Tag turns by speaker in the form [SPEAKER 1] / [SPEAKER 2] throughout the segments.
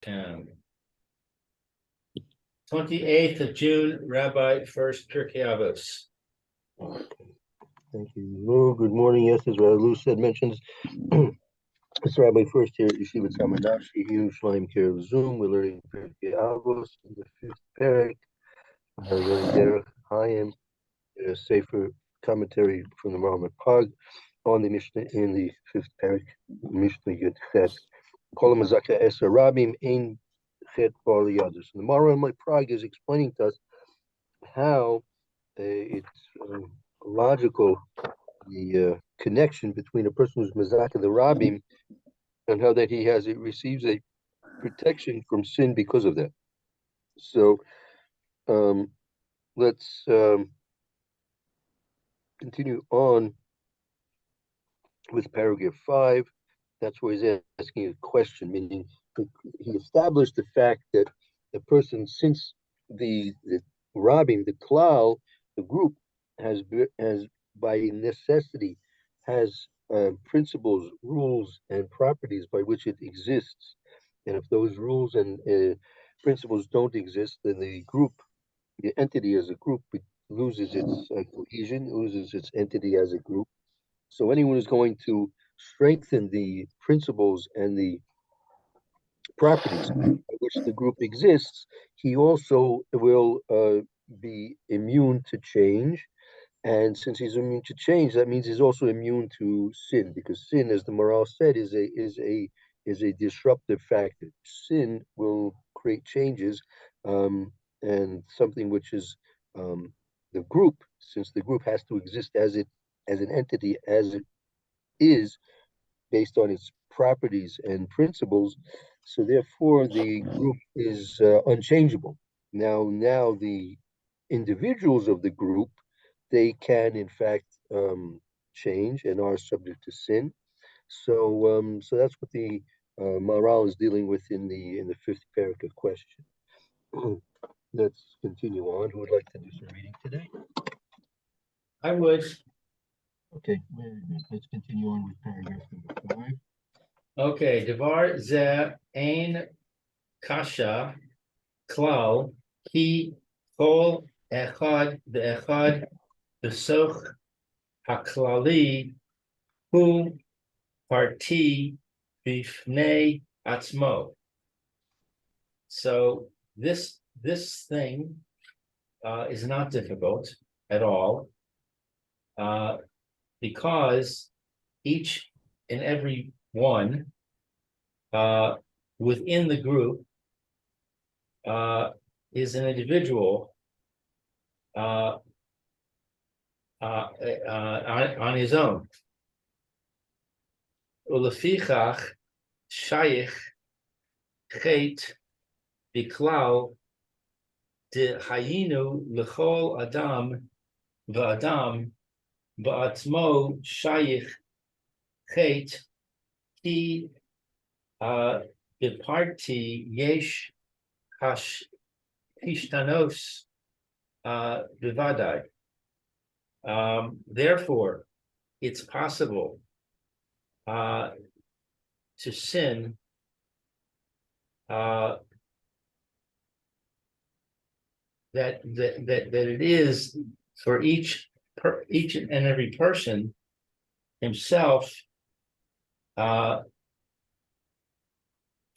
[SPEAKER 1] And 28th of June, Rabbi Furst, Pierke Avos.
[SPEAKER 2] Thank you, Lou. Good morning. Yes, as Rabbi Lou said, mentions it's Rabbi Furst here at Yeshiva Tzamanashi, Yerushalayim, care of Zoom. We're learning Pierke Avos in the fifth parak. Learning Derech Hayim, a safer commentary from the Rambam Pag on the Mishnah in the fifth parak, Mishnah Yud Chet. Kol Mazaka Eser Rabim Ein Chet Bar Liyadu. So the Rambam Pag is explaining to us how it's logical, the connection between a person who's Mazaka the Rabim and how that it receives a protection from sin because of that. So let's continue on with paragraph 5. That's where he's asking a question, meaning he established the fact that the person, since the Rabim, the klal, the group, has by necessity has principles, rules, and properties by which it exists. And if those rules and principles don't exist, then the group, the entity as a group, loses its cohesion, loses its entity as a group. So anyone who's going to strengthen the principles and the properties by which the group exists, he also will be immune to change. And since he's immune to change, that means he's also immune to sin, because sin, as the Maral said, is a disruptive factor. Sin will create changes, and something which is the group, since the group has to exist as an entity, as it is, based on its properties and principles. So therefore, the group is unchangeable. Now the individuals of the group, they can in fact change and are subject to sin. So that's what the Maral is dealing with in the fifth paragraph question. Let's continue on. Who would like to do some reading today?
[SPEAKER 1] I would.
[SPEAKER 2] Okay, let's continue on with paragraph number 5.
[SPEAKER 1] Okay, Devar ze ein kasha klal ki kol echad ve'echad besoch haklali hu parti bifnei atzmo. So this thing is not difficult at all, because each and every one within the group is an individual on his own. Ulefichach shayich chet biklal de hayinu lechol adam v'adam ba'atzmo shayich chet ki beparti yesh hishtanos bivadai. Therefore, it's possible to sin that it is for each and every person himself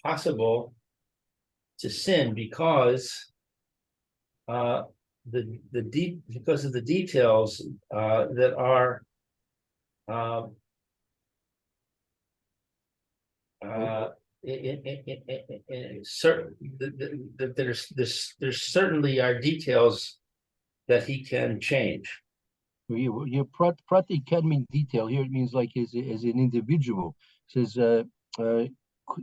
[SPEAKER 1] possible to sin because because of the details that are there's certainly are details that he can change.
[SPEAKER 2] Your prati can mean detail. Here it means like as an individual. It says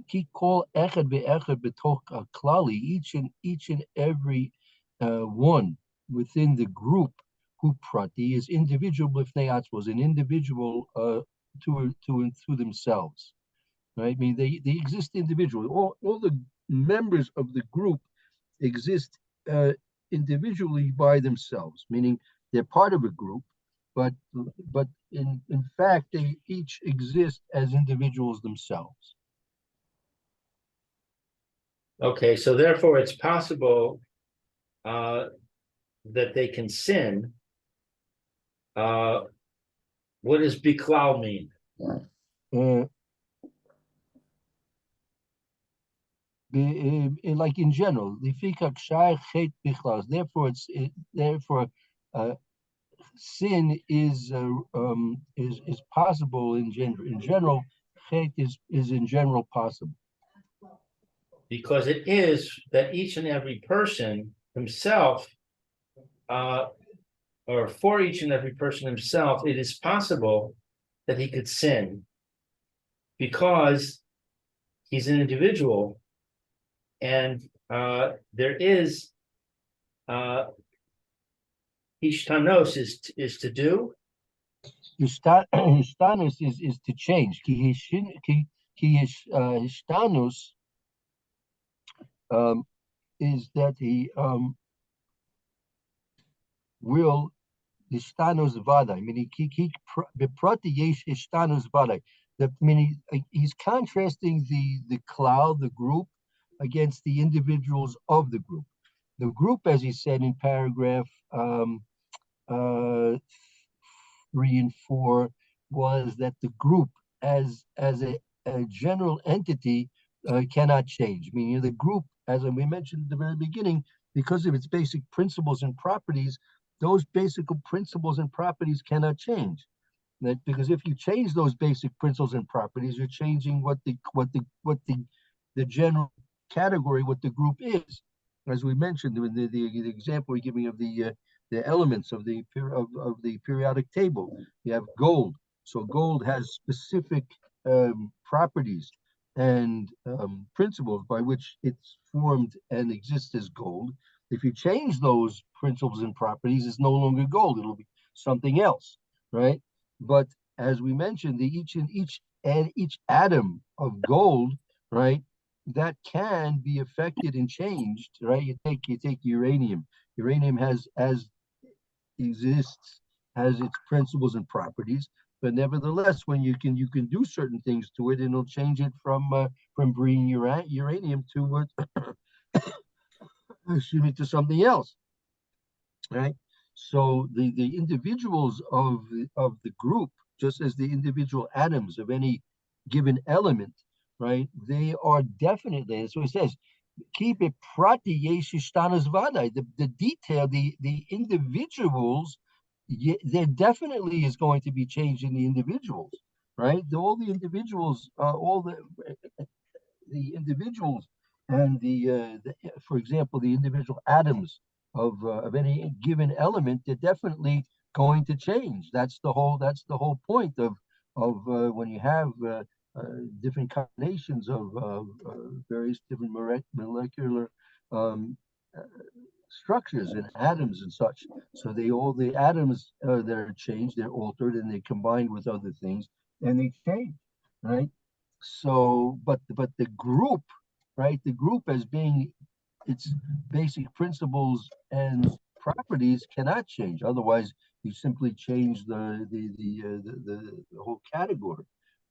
[SPEAKER 2] ki kol echad ve'echad betoch klali, each and every one within the group, who prati is individual b'fnei atzmo, is an individual to themselves. Right? I mean, they exist individually. All the members of the group exist individually by themselves, meaning they're part of a group, but in fact they each exist as individuals themselves.
[SPEAKER 1] Okay, so therefore it's possible that they can sin. What does biklal mean?
[SPEAKER 2] Like in general, therefore sin is possible in general. In general, chet is in general possible.
[SPEAKER 1] Because it is that each and every person himself, or for each and every person himself, it is possible that he could sin because he's an individual, and there is ishtanos is to do.
[SPEAKER 2] Hishtanus is to change. Hishtanus is that he will hishtanus vada. Meaning beprati yesh hishtanus vada. That meaning he's contrasting the cloud, the group, against the individuals of the group. The group, as he said in paragraph 3 and 4, was that the group as a general entity cannot change. Meaning the group, as we mentioned at the very beginning, because of its basic principles and properties, those basic principles and properties cannot change. That because if you change those basic principles and properties, you're changing what the general category, what the group is. As we mentioned in the example we're giving of the elements of the periodic table. You have gold. So gold has specific properties and principles by which it's formed and exists as gold. If you change those principles and properties, it's no longer gold. It'll be something else, right? But as we mentioned, each atom of gold, right, that can be affected and changed, right? You take uranium. Uranium exists, has its principles and properties, but nevertheless, when you can do certain things to it, and it'll change it from bringing uranium to to something else, right? So the individuals of the group, just as the individual atoms of any given element, right? They are definitely, so it says, keep it prati yeshishtanas vadai. The detail, the individuals, there definitely is going to be change in the individuals, right? All the individuals, all the individuals and for example, the individual atoms of any given element, they're definitely going to change. That's the whole point of when you have different combinations of various different molecular um, uh, structures and atoms and such. So the atoms that are changed, they're altered, and they combine with other things, and they change, right? So, but the group, right? The group as being its basic principles and properties cannot change. Otherwise, you simply change the whole category.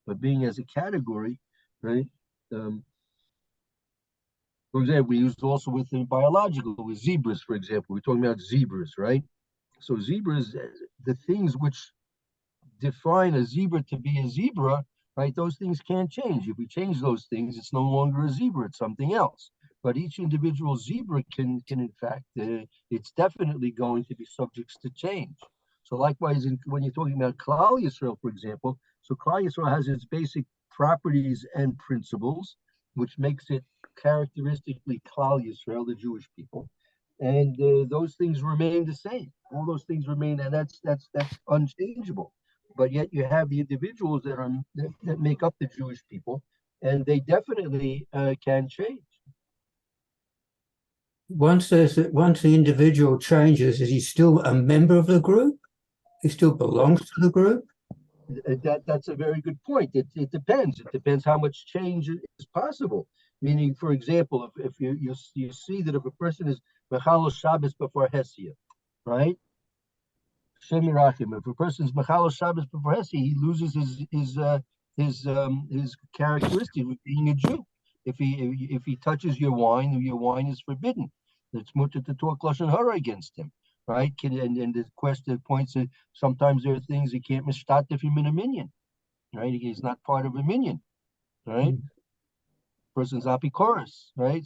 [SPEAKER 2] But being as a category, right? Um, for example, we used also within biological with zebras, for example. We're talking about zebras, right? So zebras, the things which define a zebra to be a zebra, right? Those things can't change. If we change those things, it's no longer a zebra, it's something else. But each individual zebra can in fact, it's definitely going to be subject to change. So likewise, when you're talking about Klal Yisrael, for example, so Klal Yisrael has its basic properties and principles, which makes it characteristically Klal Yisrael, the Jewish people, and those things remain the same. All those things remain, and that's unchangeable. But yet you have the individuals that make up the Jewish people, and they definitely can change.
[SPEAKER 3] Once the individual changes, is he still a member of the group? He still belongs to the group?
[SPEAKER 2] That's a very good point. It depends. It depends how much change is possible. Meaning, for example, if you see that if a person is Mechalo Shabbos before Hesia, right? Shem Mirachim. If a person is Mechalo Shabbos before Hesia, he loses his characteristic of being a Jew. if he touches your wine is forbidden. It's mutter to talk lashon hara against him, right? And the question points that sometimes there are things you can't mishtat him in a minion, right? He's not part of a minion, right? Person's apikoros, right?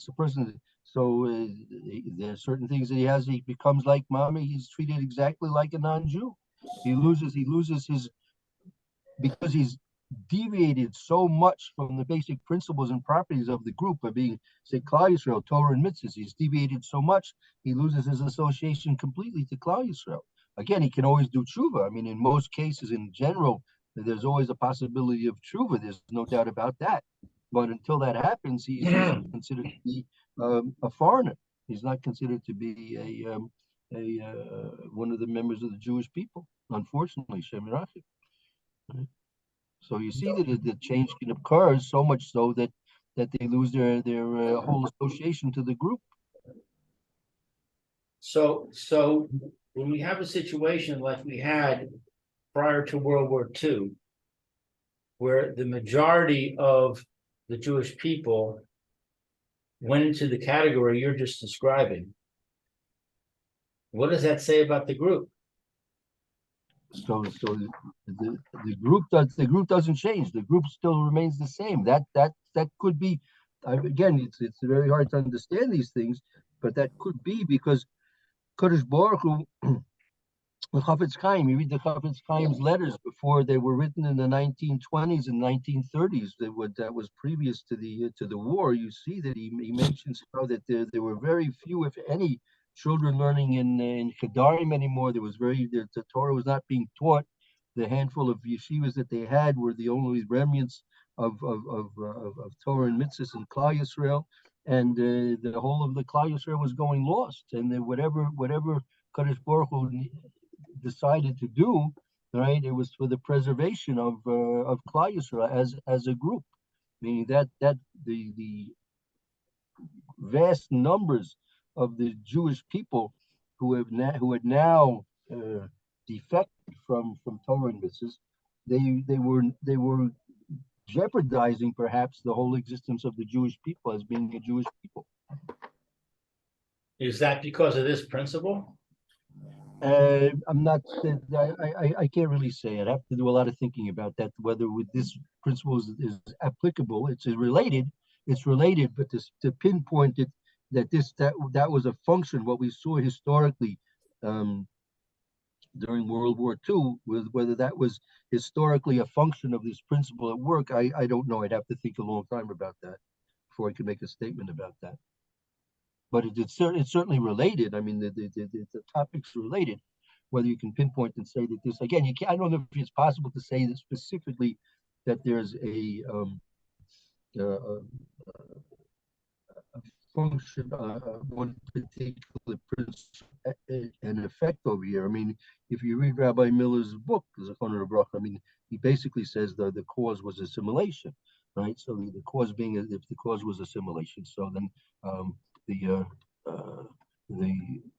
[SPEAKER 2] There are certain things that he has. He becomes like mommy. He's treated exactly like a non-Jew. He loses his because he's deviated so much from the basic principles and properties of the group of being, say, Klal Yisrael, Torah and mitzvahs. He's deviated so much, he loses his association completely to Klal Yisrael. Again, he can always do tshuva. I mean, in most cases, in general, there's always a possibility of tshuva. There's no doubt about that. But until that happens, he's considered to be a foreigner. He's not considered to be one of the members of the Jewish people. Unfortunately, Shem Yirachim. So you see that the change can occur so much so that they lose their whole association to the group.
[SPEAKER 1] So when we have a situation like we had prior to World War II, where the majority of the Jewish people went into the category you're just describing, what does that say about the group?
[SPEAKER 2] So the group doesn't change. The group still remains the same. That could be, again, it's very hard to understand these things, but that could be because Kodesh Baruch Hu, the Chafetz Chaim, you read the Chafetz Chaim's letters before they were written in the 1920s and 1930s. That was previous to the war. You see that he mentions how that there were very few, if any, children learning in Kedarim anymore. The Torah was not being taught. The handful of yeshivas that they had were the only remnants of Torah and mitzvahs in Klal Yisrael, and the whole of the Klal Yisrael was going lost. And whatever Kadosh Baruch Hu decided to do, right, it was for the preservation of Klal Yisrael as a group, meaning that the vast numbers of the Jewish people who had now defected from Torah and mitzvahs, they were jeopardizing perhaps the whole existence of the Jewish people as being a Jewish people.
[SPEAKER 1] Is that because of this principle?
[SPEAKER 2] I'm not. I can't really say. I'd have to do a lot of thinking about that. Whether with this principle is applicable. It's related. It's related, but to pinpoint it that was a function. What we saw historically during World War II, with whether that was historically a function of this principle at work, I don't know. I'd have to think a long time about that before I could make a statement about that. But it's certainly related. I mean, the topic's related. Whether you can pinpoint and say that this again, you can't. I don't know if it's possible to say that specifically that there's a function, one particular principle, an effect over here. I mean, if you read Rabbi Miller's book, Zechron Baruch, I mean, he basically says the cause was assimilation, right? So the cause being, if the cause was assimilation, so then the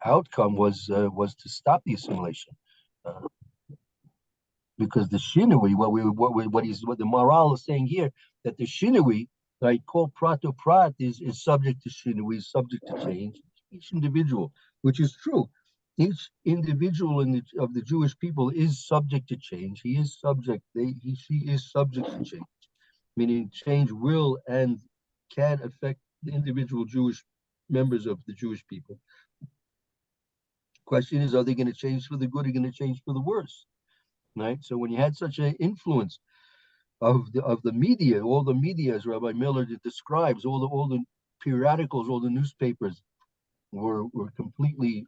[SPEAKER 2] outcome was to stop the assimilation, because the shinui, what the moral is saying here, that the shinui, like called prat to prat, is subject to shinui, is subject to change. Each individual, which is true, each individual of the Jewish people is subject to change. He is subject. She is subject to change, meaning change will and can affect the individual Jewish members of the Jewish people. Question is, are they going to change for the good? Or are they going to change for the worse? Right. So when you had such an influence of the media, all the media, as Rabbi Miller describes, all the periodicals, all the newspapers were completely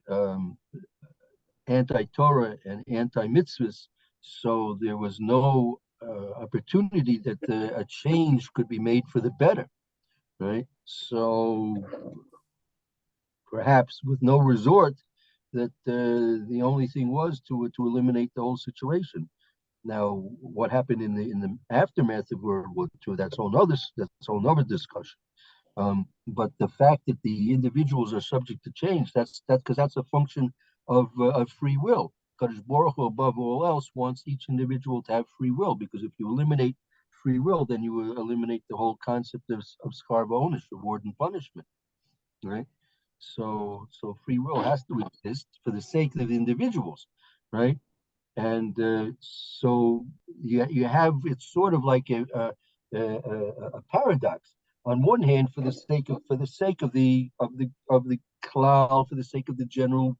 [SPEAKER 2] anti-Torah and anti-mitzvahs. So there was no opportunity that a change could be made for the better. Right. So perhaps with no resort, that the only thing was to eliminate the whole situation. Now, what happened in the aftermath of World War II? That's a whole other discussion. But the fact that the individuals are subject to change, that's because that's a function of free will. Kadosh Baruch Hu, above all else, wants each individual to have free will, because if you eliminate free will, then you will eliminate the whole concept of scarbonis, reward and punishment, right? So free will has to exist for the sake of the individuals, right? And so you have, it's sort of like a paradox. On one hand, for the sake of the klal, for the sake of the general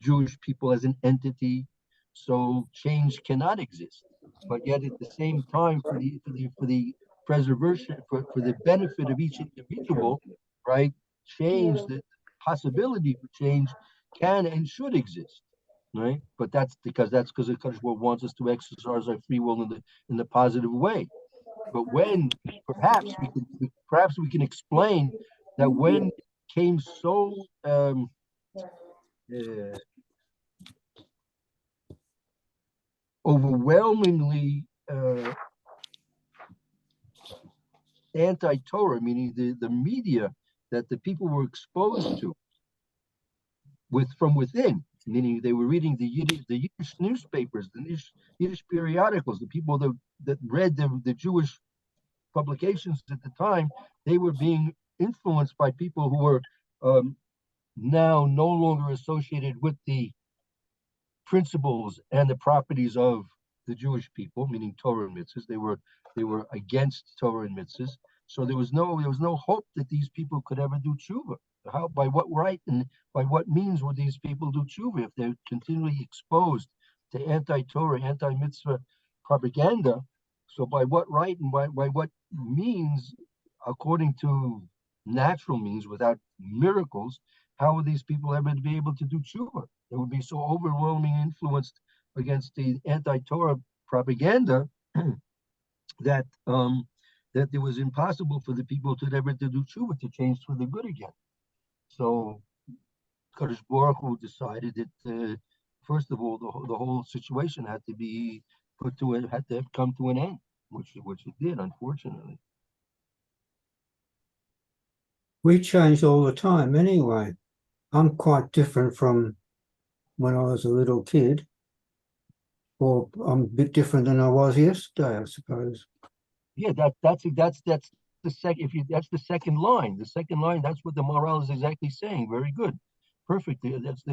[SPEAKER 2] Jewish people as an entity, so change cannot exist. But yet, at the same time, for the preservation, for the benefit of each individual, right? Change, the possibility for change can and should exist, right? But that's because the Kadosh Baruch Hu wants us to exercise our free will in the positive way. But when perhaps we can explain that when it came so uh, overwhelmingly anti-Torah, meaning the media that the people were exposed to from within, meaning they were reading the Yiddish newspapers, the Yiddish periodicals, the people that read the Jewish publications at the time, they were being influenced by people who were now no longer associated with the principles and the properties of the Jewish people, meaning Torah and mitzvahs. They were against Torah and mitzvahs. So there was no hope that these people could ever do tshuva. How, by what right and by what means would these people do tshuva if they're continually exposed to anti-Torah, anti-mitzvah propaganda? So by what right and by what means, according to natural means, without miracles, how would these people ever be able to do tshuva? They would be so overwhelming influenced against the anti-Torah propaganda that that it was impossible for the people to ever to do tshuva, to change for the good again. So Kadosh Baruch Hu decided that first of all, the whole situation had to be had to have come to an end, which it did, unfortunately.
[SPEAKER 3] We change all the time anyway. I'm quite different from when I was a little kid, or I'm a bit different than I was yesterday, I suppose.
[SPEAKER 2] Yeah, that's the second. That's the second line. The second line. That's what the morale is exactly saying. Very good, perfect. That's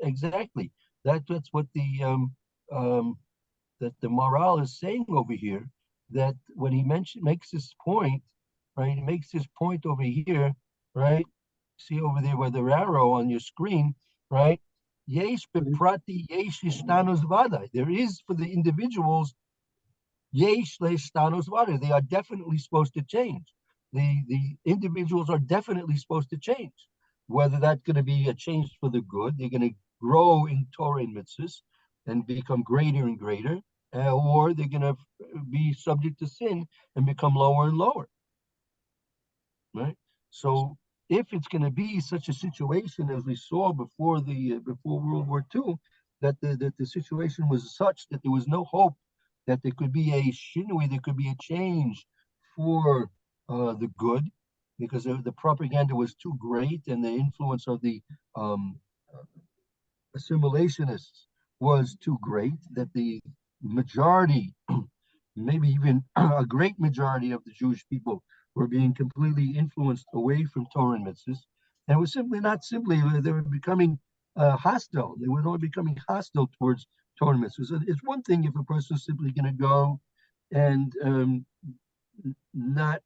[SPEAKER 2] exactly that's what that the morale is saying over here. That when he makes this point, right? He makes this point over here, right? See over there with the arrow on your screen, right? Yesh beprati yesh ishtanos vada. There is for the individuals yesh leishtanos vada. They are definitely supposed to change. The individuals are definitely supposed to change. Whether that's going to be a change for the good, they're going to grow in Torah and mitzvahs and become greater and greater, or they're going to be subject to sin and become lower and lower, right? So if it's going to be such a situation as we saw before World War II, that the situation was such that there was no hope that there could be a shinui, there could be a change for the good, because the propaganda was too great and the influence of the assimilationists was too great, that the majority, maybe even a great majority of the Jewish people were being completely influenced away from Torah and mitzvahs. And it was they were becoming hostile. They were all becoming hostile towards Torah and mitzvahs. It's one thing if a person is simply going to go and not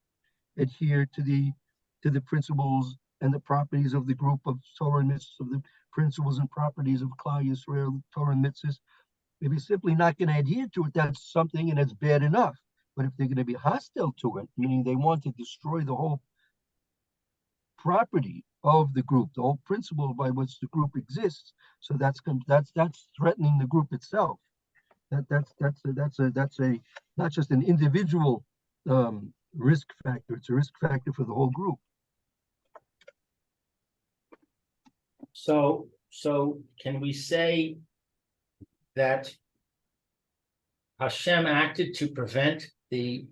[SPEAKER 2] adhere to the principles and the properties of the group of Torah and mitzvahs, of the principles and properties of Klal Yisrael, Torah and mitzvahs. If he's simply not going to adhere to it, that's something and it's bad enough. But if they're going to be hostile to it, meaning they want to destroy the whole property of the group, the whole principle by which the group exists, so that's threatening the group itself. That's a not just an individual risk factor; it's a risk factor for the whole group.
[SPEAKER 1] So can we say that Hashem acted to prevent the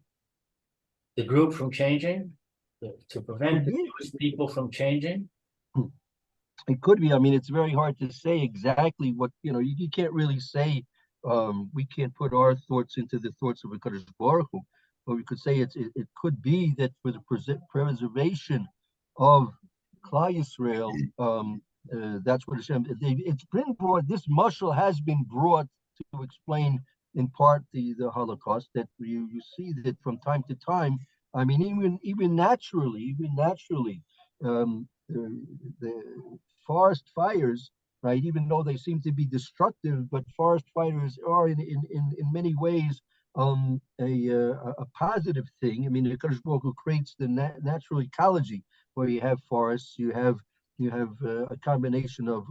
[SPEAKER 1] group from changing, to prevent the Jewish people from changing?
[SPEAKER 2] It could be. I mean, it's very hard to say exactly what, you can't really say. We can't put our thoughts into the thoughts of a Kadosh Baruch Hu. or we could say it could be that for the preservation of Klal Yisrael, that's what it's been brought. This mashal has been brought to explain in part the Holocaust. That you see that from time to time. I mean, even naturally, the forest fires, right? Even though they seem to be destructive, but forest fires are in many ways a positive thing. I mean, the Kadosh Baruch Hu creates the natural ecology where you have forests, you have a combination of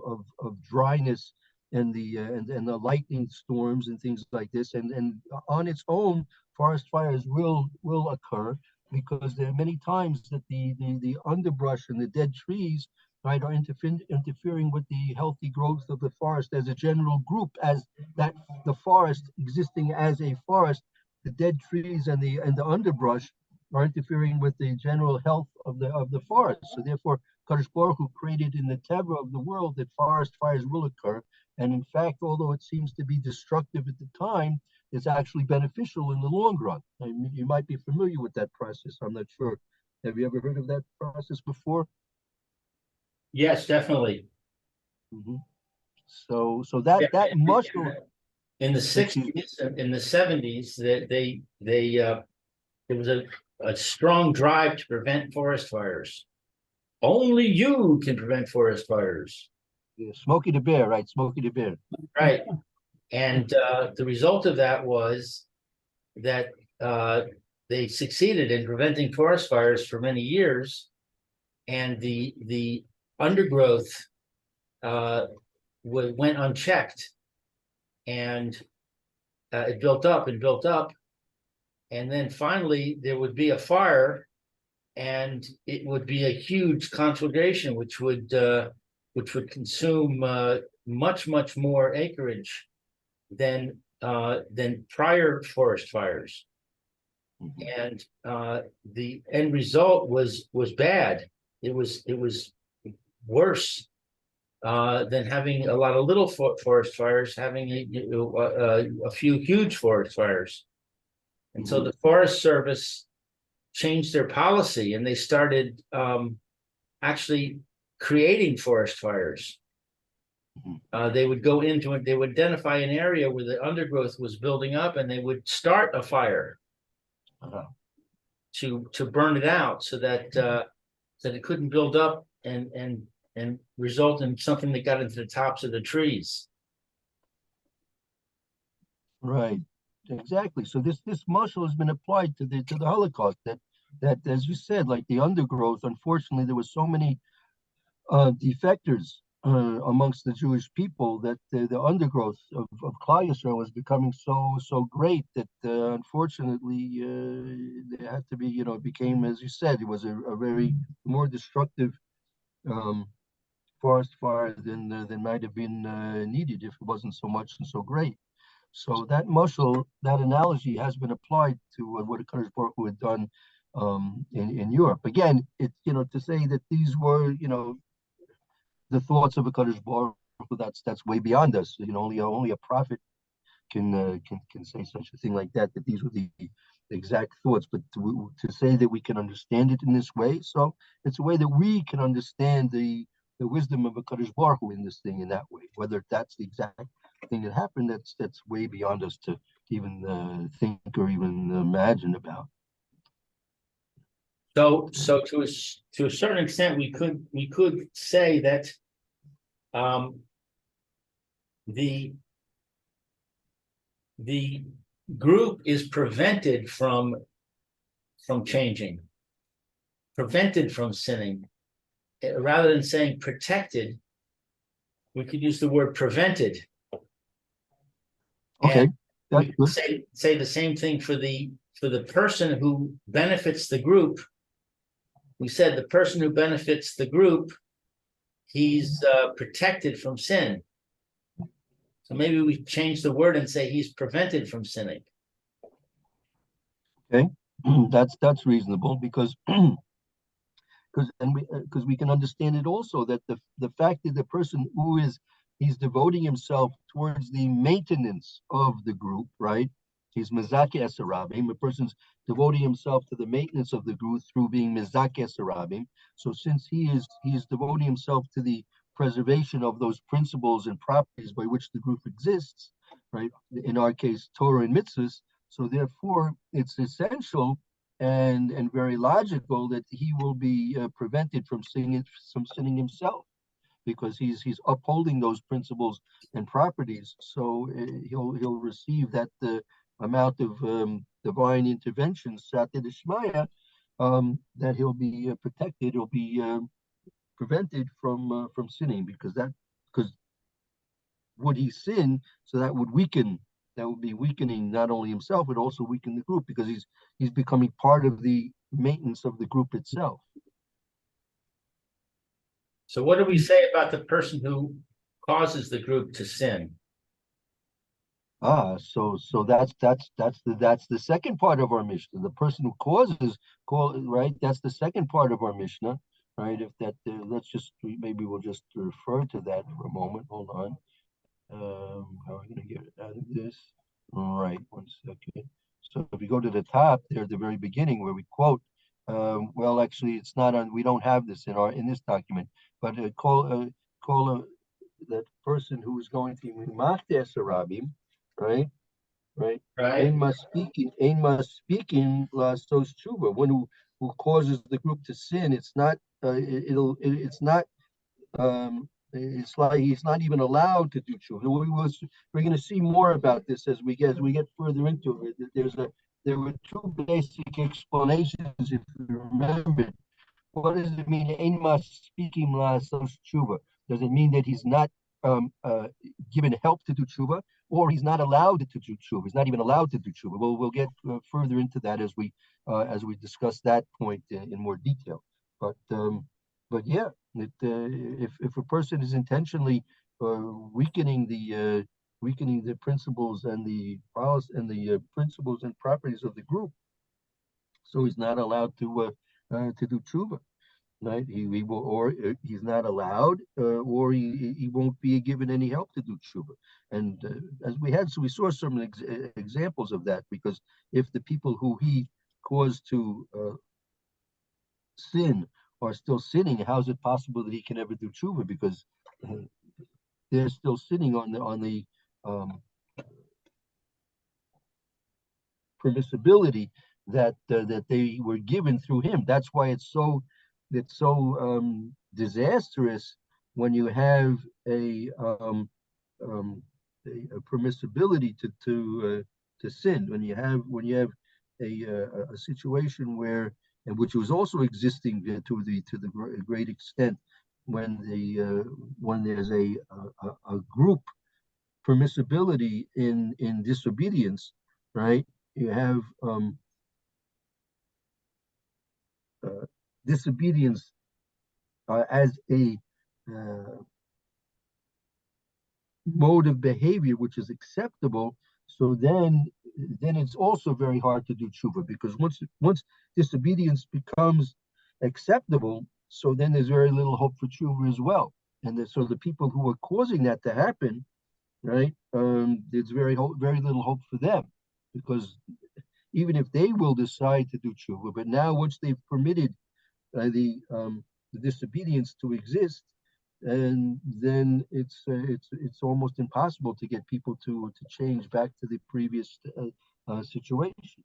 [SPEAKER 2] dryness and the lightning storms and things like this, and on its own, forest fires will occur because there are many times that the underbrush and the dead trees, right, are interfering with the healthy growth of the forest as a general group, as that the forest existing as a forest, the dead trees and the underbrush are interfering with the general health of the forest. So therefore, Kadosh Baruch Hu created in the teva of the world that forest fires will occur. And in fact, although it seems to be destructive at the time, it's actually beneficial in the long run. I mean, you might be familiar with that process. I'm not sure. Have you ever heard of that process before?
[SPEAKER 1] Yes, definitely.
[SPEAKER 2] Mm-hmm. So that muscle
[SPEAKER 1] in the 60s, in the 70s, that there was a strong drive to prevent forest fires. Only you can prevent forest fires.
[SPEAKER 2] Yeah, Smokey the Bear, right? Smokey the Bear.
[SPEAKER 1] Right. And the result of that was that they succeeded in preventing forest fires for many years, and the undergrowth went unchecked, and it built up and built up, and then finally there would be a fire, and it would be a huge conflagration, which would consume much more acreage than prior forest fires. And the end result was bad. It was worse than having a lot of little forest fires, having a few huge forest fires. And so the Forest Service changed their policy, and they started actually creating forest fires. They would go into it, they would identify an area where the undergrowth was building up, and they would start a fire to burn it out, so that it couldn't build up and result in something that got into the tops of the trees.
[SPEAKER 2] Right, exactly. So this muscle has been applied to the Holocaust. That as you said, like the undergrowth, unfortunately, there was so many defectors amongst the Jewish people that the undergrowth of Klal Yisrael was becoming so great that unfortunately there had to be, it became, as you said, it was a very more destructive forest fire than might have been needed if it wasn't so much and so great. So that muscle, that analogy has been applied to what Kadosh Baruch Hu had done in Europe. Again, it's, to say that these were, the thoughts of a Kadosh Baruch Hu, that's way beyond us. Only a prophet can say such a thing like that these were the exact thoughts. But to say that we can understand it in this way, so it's a way that we can understand the wisdom of a Kadosh Baruch Hu in this thing in that way. Whether that's the exact thing that happened, that's way beyond us to even think or even imagine about.
[SPEAKER 1] So to a certain extent, we could say that the group is prevented from changing, prevented from sinning. Rather than saying protected, we could use the word prevented.
[SPEAKER 2] Okay,
[SPEAKER 1] we could say the same thing for the person who benefits the group. We said the person who benefits the group, he's protected from sin. So maybe we change the word and say he's prevented from sinning.
[SPEAKER 2] Okay, that's reasonable because we can understand it also that the fact that the person he's devoting himself towards the maintenance of the group, right? He's mezake esarabim. A person's devoting himself to the maintenance of the group through being mezake esarabim. So since he is devoting himself to the preservation of those principles and properties by which the group exists, right? In our case, Torah and mitzvahs. So therefore, it's essential and very logical that he will be prevented from sinning himself, because he's upholding those principles and properties. So he'll receive that amount of divine intervention, Sati Dishmaya, that he'll be protected. He'll be prevented from sinning, because would he sin? So that would weaken. That would be weakening not only himself but also weaken the group, because he's becoming part of the maintenance of the group itself.
[SPEAKER 1] So what do we say about the person who causes the group to sin?
[SPEAKER 2] So that's the second part of our Mishnah. The person who right? That's the second part of our Mishnah, right? If that, maybe we'll just refer to that for a moment. Hold on. How are we going to get out of this? All right, 1 second. So if we go to the top there, at the very beginning, where we quote, well, actually, it's not on. We don't have this in this document, but call that person who is going to Machtes Sarabim, right? Right.
[SPEAKER 1] Right.
[SPEAKER 2] Ein mas speaking lasos tshuva. One who causes the group to sin. It's not. It's not. It's like he's not even allowed to do tshuva. We're going to see more about this as we get further into it. There were two basic explanations, if you remember. What does it mean? Ein mas speaking lasos tshuva. Does it mean that he's not given help to do tshuva, or he's not allowed to do tshuva? He's not even allowed to do tshuva. We'll get further into that as we discuss that point in more detail. But yeah, if a person is intentionally weakening the principles and the principles and properties of the group, so he's not allowed to do tshuva. Right? He will, or he's not allowed, or he won't be given any help to do tshuva. And we saw some examples of that, because if the people who he caused to sin are still sinning, how is it possible that he can ever do tshuva? Because they're still sinning on the permissibility that they were given through him. That's why it's so disastrous when you have a permissibility to sin, when you have a situation where, and which was also existing to the great extent, when there's a group permissibility in disobedience, right? You have disobedience as a mode of behavior which is acceptable. So then it's also very hard to do tshuva, because once disobedience becomes acceptable, so then there's very little hope for tshuva as well. And so the people who are causing that to happen, right? There's very little hope for them, because even if they will decide to do tshuva, but now once they've permitted the disobedience to exist, and then it's almost impossible to get people to change back to the previous situation,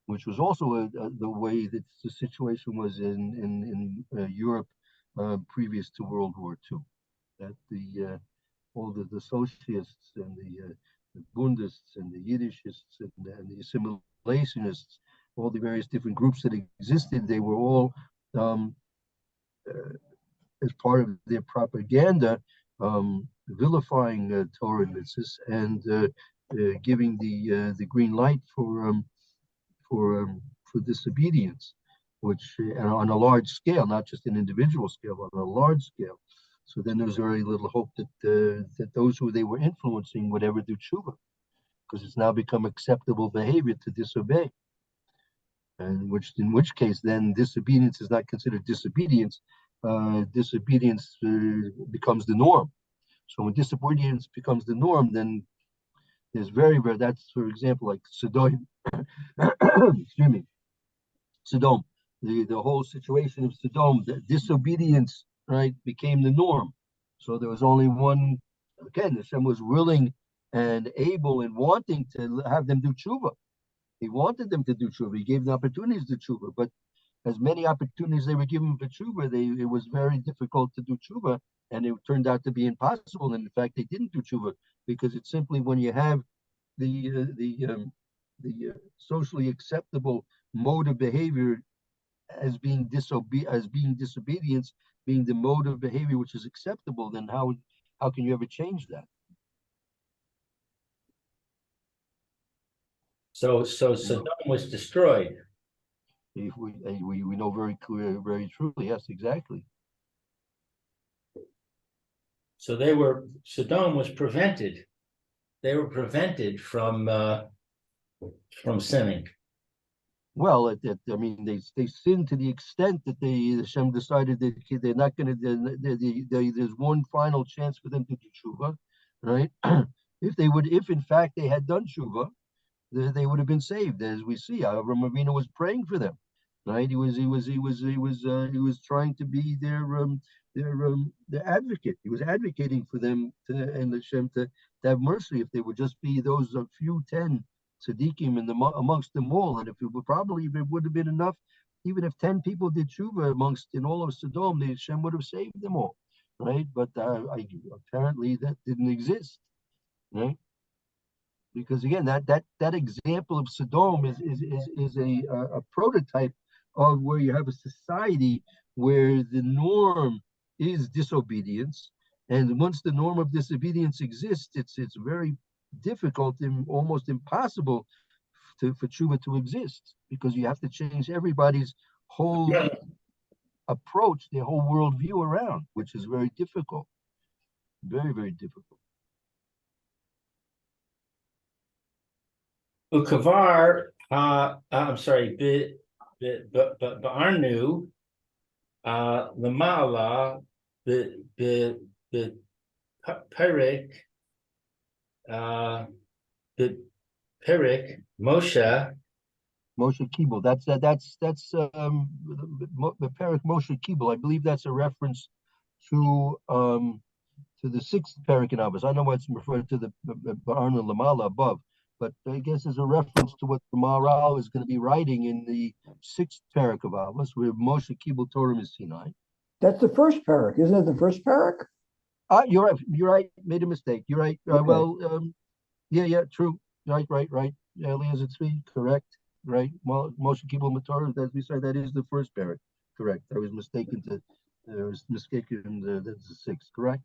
[SPEAKER 2] which was also the way that the situation was in Europe previous to World War II. That all the socialists and the Bundists and the Yiddishists and the assimilationists, all the various different groups that existed, they were all as part of their propaganda, vilifying Torah and mitzvahs, and giving the green light for disobedience, which on a large scale, not just an individual scale, but on a large scale. So then there's very little hope that those who they were influencing would ever do tshuva, because it's now become acceptable behavior to disobey. And in which case then disobedience is not considered disobedience. Disobedience becomes the norm. So when disobedience becomes the norm, then There's that's for example, like Sodom, excuse me, Sodom, the whole situation of Sodom, the disobedience, right, became the norm. So there was only one, again, Hashem was willing and able and wanting to have them do tshuva. He wanted them to do tshuva. He gave them opportunities to tshuva, but as many opportunities they were given for tshuva, it was very difficult to do tshuva, and it turned out to be impossible. And in fact, they didn't do tshuva because it's simply when you have the socially acceptable mode of behavior as being disobedience, being the mode of behavior which is acceptable, then how can you ever change that?
[SPEAKER 1] So Sodom was destroyed.
[SPEAKER 2] We know very clear, very truly, yes, exactly.
[SPEAKER 1] So Sodom was prevented. They were prevented from sinning.
[SPEAKER 2] Well, I mean, they sinned to the extent that Hashem decided that they're not going to. There's one final chance for them to do tshuva, right? If in fact they had done tshuva, they would have been saved, as we see. Avram Avinu was praying for them, right? He was trying to be their advocate. He was advocating for them and Hashem to have mercy if they would just be those few 10 tzaddikim amongst them all. And if it would have been enough, even if 10 people did tshuva in all of Sodom, Hashem would have saved them all, right? But apparently that didn't exist, right? Because again, that example of Sodom is a prototype of where you have a society where the norm is disobedience, and once the norm of disobedience exists, it's very difficult and almost impossible for tshuva to exist, because you have to change everybody's whole approach, their whole worldview around, which is very difficult, very, very difficult.
[SPEAKER 1] Ukavar, I'm sorry, Ba'arnu, Lamala, the Perek, the Perek, Moshe
[SPEAKER 2] Kibel. That's the Perek Moshe Kibel. I believe that's a reference to the sixth Perek in Avos. I know what's referred to the Ba'arnu Lamala above, but I guess it's a reference to what the Maharal is going to be writing in the sixth Perek of Avos, where Moshe Kibel Torah is Sinai.
[SPEAKER 4] That's the first parak, isn't it? The first parak?
[SPEAKER 2] You're right. You're right. Made a mistake. You're right. Okay. Yeah, true. Right. Eliezer Tzvi, correct. Right. Moshe Kibel Torah, as we said, that is the first Perek. Correct. I was mistaken. That's the sixth. Correct.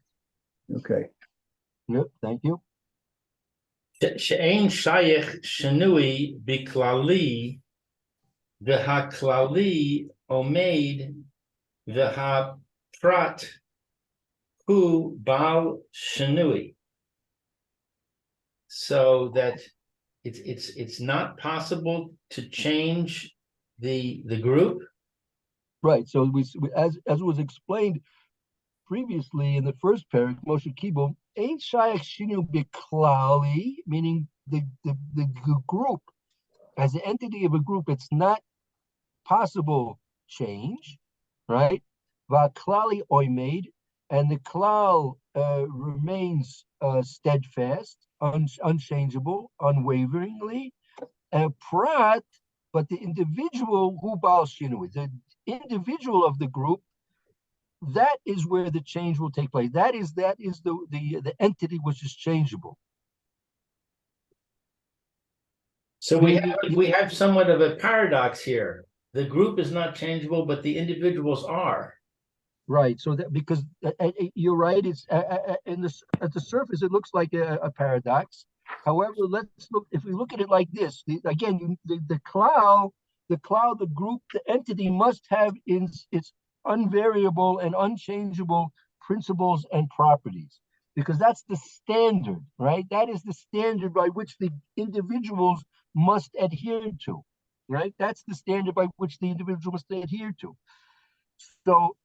[SPEAKER 4] Okay.
[SPEAKER 2] Yep. Thank you.
[SPEAKER 1] She'ein shayech shenui biklali v'haklali omeid v'haprat hu bal shenui. So that it's not possible to change the group.
[SPEAKER 2] Right. So as was explained previously in the first parak, Moshe Kibel, ain't shayach shinu biklali, meaning the group, as the entity of a group, it's not possible change, right? Vaklali oimed, and the klal remains steadfast, unchangeable, unwaveringly. Prat, but the individual who bal shinui, the individual of the group, that is where the change will take place. That is the entity which is changeable.
[SPEAKER 1] So we have somewhat of a paradox here. The group is not changeable, but the individuals are.
[SPEAKER 2] Right. So that because you're right. It's at the surface, it looks like a paradox. However, let's look. If we look at it like this, the cloud, the group, the entity must have its unvariable and unchangeable principles and properties, because that's the standard, right? That is the standard by which the individuals must adhere to, right? That's the standard by which the individual must adhere to. So,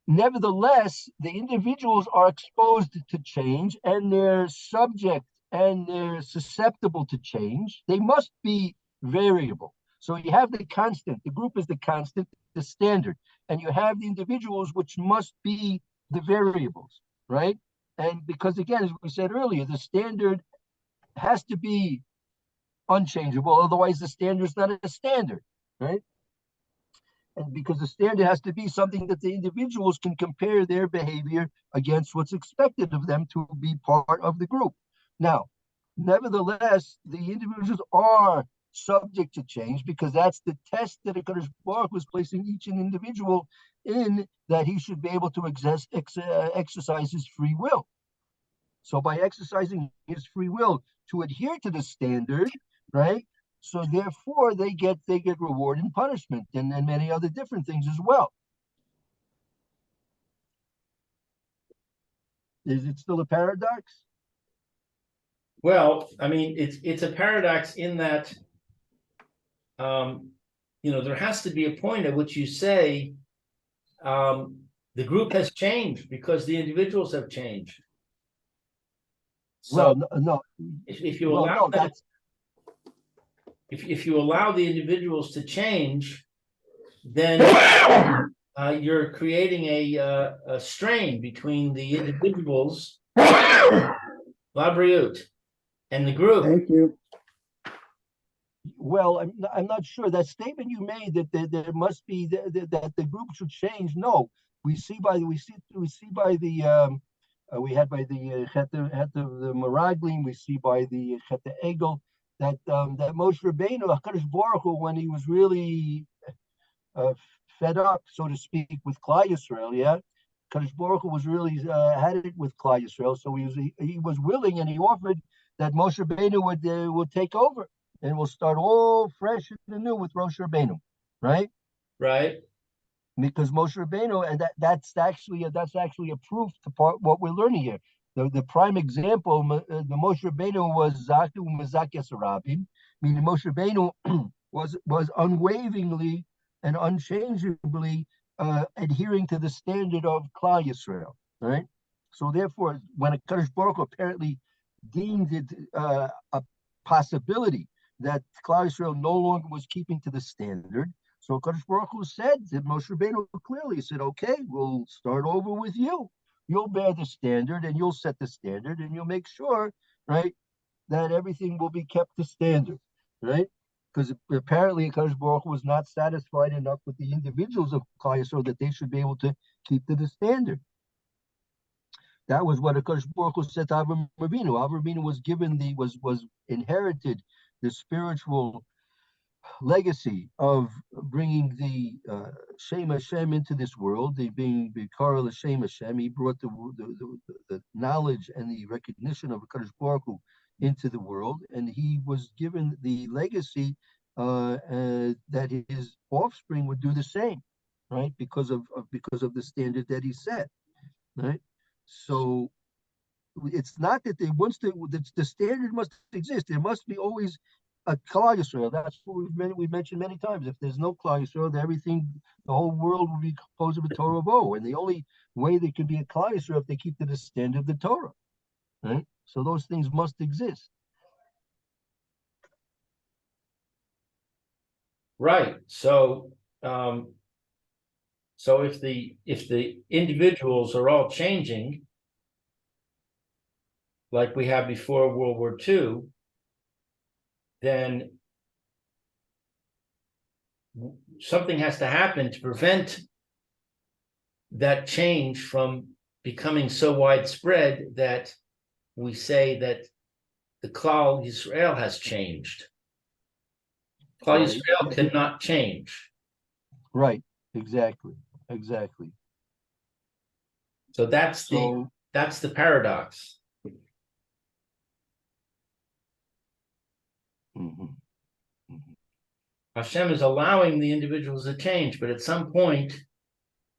[SPEAKER 2] nevertheless, the individuals are exposed to change, and they're subject and they're susceptible to change, they must be variable. So you have the constant, the group is the constant, the standard, and you have the individuals, which must be the variables, right? And because again, as we said earlier, the standard has to be unchangeable, otherwise the standard is not a standard, right? And because the standard has to be something that the individuals can compare their behavior against what's expected of them to be part of the group. Now, nevertheless, the individuals are subject to change because that's the test that HaKadosh Baruch was placing each individual in, that he should be able to exercise his free will. So by exercising his free will to adhere to the standard, right? So therefore they get reward and punishment and many other different things as well. Is it still a paradox?
[SPEAKER 1] Well, I mean, it's a paradox in that, there has to be a point at which you say, the group has changed because the individuals have changed. So
[SPEAKER 2] Well, no.
[SPEAKER 1] if you
[SPEAKER 2] Well,
[SPEAKER 1] allow
[SPEAKER 2] no,
[SPEAKER 1] that,
[SPEAKER 2] that's
[SPEAKER 1] if you allow the individuals to change, then you're creating a strain between the individuals, Labriut, and the group.
[SPEAKER 4] Thank you.
[SPEAKER 2] well. I'm not sure that statement you made that there must be that the group should change. No, we see by the we had by the the Meraglim, we see by the Chet Egel that that Moshe Rabbeinu, HaKadosh Baruch Hu, when he was really fed up, so to speak, with Klal Yisrael, yeah, HaKadosh Baruch Hu was really had it with Klal Yisrael, so he was willing and he offered that Moshe Rabbeinu would take over and we'll start all fresh and anew with Moshe Rabbeinu, right?
[SPEAKER 1] Right.
[SPEAKER 2] Because Moshe Rabbeinu, and that's actually a proof to what we're learning here. The prime example, the Moshe Rabbeinu was Zaku Mezakes Rabin, meaning Moshe Rabbeinu was unwaveringly and unchangeably adhering to the standard of Klal Yisrael, right? So therefore, when a Kadosh Baruch Hu apparently deemed it a possibility that Klal Yisrael no longer was keeping to the standard, so Kadosh Baruch Hu said to Moshe Rabbeinu clearly, he said, okay, we'll start over with you. You'll bear the standard and you'll set the standard and you'll make sure, right, that everything will be kept to standard, right? Because apparently Kadosh Baruch Hu was not satisfied enough with the individuals of Klal Yisrael that they should be able to keep to the standard. That was what Kadosh Baruch Hu said to Avram Avinu. Avram Avinu was given was inherited the spiritual legacy of bringing the Shem Hashem into this world, the being Bikar L'Shem Hashem. He brought the knowledge and the recognition of Kadosh Baruch Hu into the world, and he was given the legacy that his offspring would do the same, right? Because of the standard that he set, right? So it's not that they once the standard must exist. There must be always a Klal Yisrael. That's what we've mentioned many times. If there's no Klal Yisrael, the whole world will be composed of a Torah of O. And the only way there can be a Klal Yisrael if they keep to the standard of the Torah, right? So those things must exist.
[SPEAKER 1] Right. So if the individuals are all changing, like we had before World War II, then something has to happen to prevent that change from becoming so widespread that we say that the Klal Yisrael has changed. Klal Yisrael cannot change.
[SPEAKER 2] Right. Exactly.
[SPEAKER 1] So that's the paradox. Hashem is allowing the individuals to change, but at some point,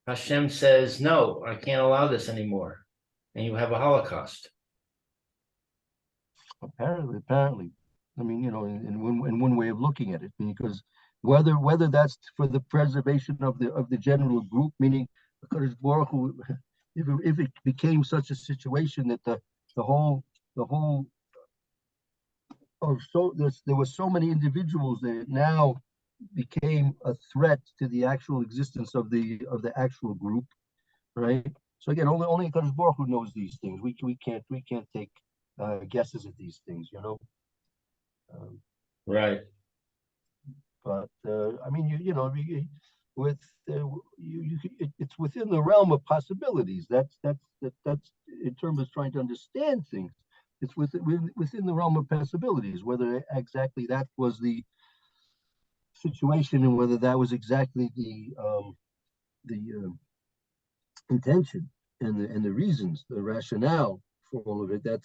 [SPEAKER 1] Hashem says, no, I can't allow this anymore. And you have a Holocaust.
[SPEAKER 2] Apparently. I mean, in one way of looking at it, because whether that's for the preservation of the general group, meaning because Baruch Hu, if it became such a situation that the whole there were so many individuals that it now became a threat to the actual existence of the actual group, right? So again, only Kadosh Baruch Hu knows these things. We can't take guesses at these things, you know.
[SPEAKER 1] Right.
[SPEAKER 2] But I mean, with it's within the realm of possibilities. That's in terms of trying to understand things. It's within the realm of possibilities. Whether exactly that was the situation and whether that was exactly the intention and the reasons, the rationale for all of it. That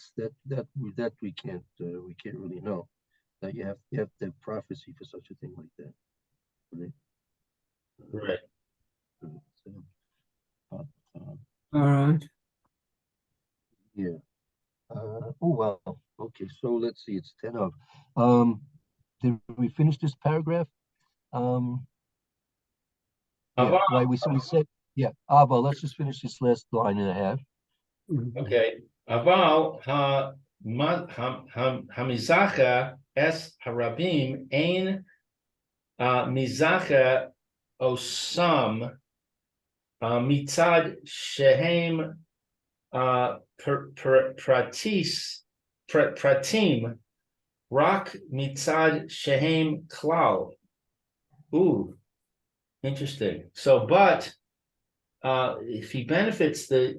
[SPEAKER 2] we can't really know. That you have to have prophecy for such a thing like that. Right.
[SPEAKER 1] Right.
[SPEAKER 2] But,
[SPEAKER 3] All right.
[SPEAKER 2] yeah. Oh well. Okay. So let's see. It's 10 of. Did we finish this paragraph? Yeah.
[SPEAKER 1] Aval.
[SPEAKER 2] Right. We said. Yeah. Ava. Let's just finish this last line and a half.
[SPEAKER 1] Okay. Aval hamizacha es harabim ein mizacha osam mitzad shehem pratim rak mitzad shehem klal. Ooh, interesting. So, but if he benefits the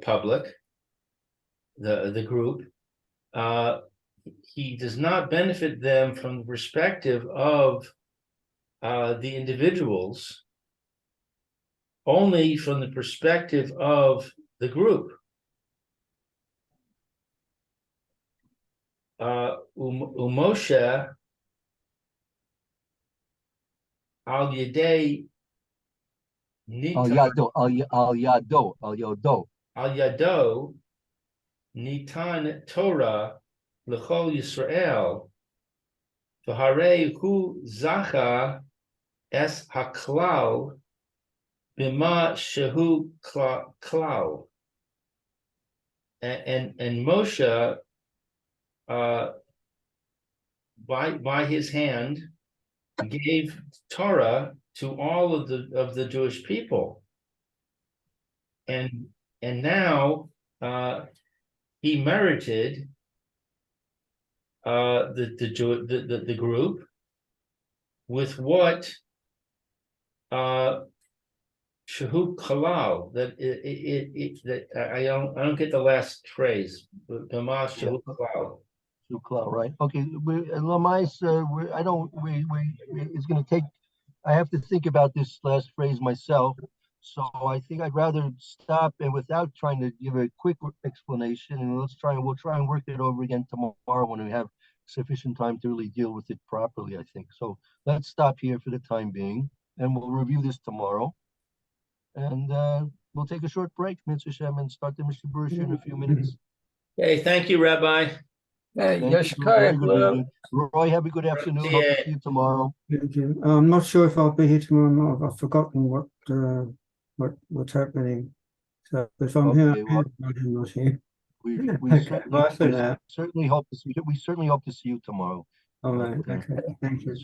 [SPEAKER 1] public, the group, he does not benefit them from the perspective of the individuals, only from the perspective of the group. Umoshe al yedei
[SPEAKER 2] Al yado.
[SPEAKER 1] al yado nitan Torah l'chol Yisrael v'harei hu zacha es haklal bima shehu klal. And Moshe, by his hand, gave Torah to all of the Jewish people, and now he merited the group with what Shehu Kalal, that that I don't get the last phrase. Bama Shehu Kalal.
[SPEAKER 2] Right. Okay. Lamais, it's going to take. I have to think about this last phrase myself. So I think I'd rather stop and without trying to give a quick explanation, and we'll try and work it over again tomorrow when we have sufficient time to really deal with it properly, I think. So let's stop here for the time being, and we'll review this tomorrow. And we'll take a short break, Mitzvah Shem, and start the Mishnah Berurah in a few minutes.
[SPEAKER 1] Hey, thank you, Rabbi.
[SPEAKER 2] Very good meeting. Roy, have a good afternoon. Hope to see you tomorrow.
[SPEAKER 3] Thank you. I'm not sure if I'll be here tomorrow or not. I've forgotten what's happening. So if I'm here,
[SPEAKER 2] Well,
[SPEAKER 3] I'm not here.
[SPEAKER 2] We
[SPEAKER 3] Bye for now.
[SPEAKER 2] certainly hope to see you. We certainly hope to see you tomorrow.
[SPEAKER 3] All right. Okay. Thank you.